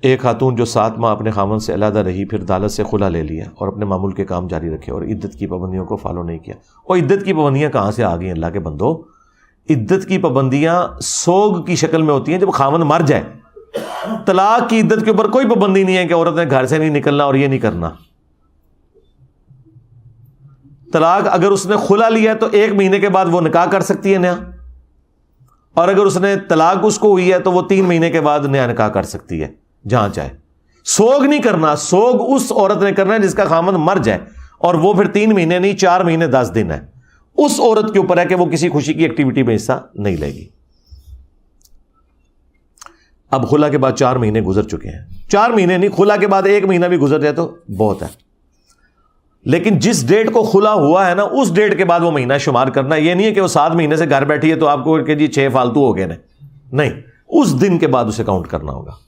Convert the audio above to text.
एक खातून जो 7 माह अपने खामन से अलहदा रही, फिर अदालत से खुला ले लिया और अपने मामूल के काम जारी रखे और इद्दत की पाबंदियों को फॉलो नहीं किया। और इद्दत की पाबंदियां कहाँ से आ गई अल्लाह के बंदो? इद्दत की पाबंदियां सोग की शक्ल में होती हैं जब खामन मर जाए। तलाक की इद्दत के ऊपर कोई पाबंदी नहीं है कि औरत ने घर से नहीं निकलना और ये नहीं करना। तलाक अगर उसने खुला लिया तो 1 महीने के बाद वो निकाह कर सकती है नया, और अगर उसने तलाक उसको हुई है तो वो 3 महीने के बाद नया निकाह कर सकती है जहां चाहे। सोग नहीं करना, सोग उस औरत ने करना है जिसका खामन मर जाए, और वो फिर 3 महीने नहीं 4 महीने 10 दिन है। उस औरत के ऊपर है कि वो किसी खुशी की एक्टिविटी में हिस्सा नहीं लेगी। अब खुला के बाद 4 महीने गुजर चुके हैं, 4 महीने नहीं, खुला के बाद 1 महीना भी गुजर जाए तो बहुत है। लेकिन जिस डेट को खुला हुआ है ना, उस डेट के बाद वो महीना शुमार करना। ये नहीं है कि वो 7 महीने से घर बैठी है तो आपको कि जी 6 फालतू हो गए ना, नहीं, उस दिन के बाद उसे काउंट करना होगा।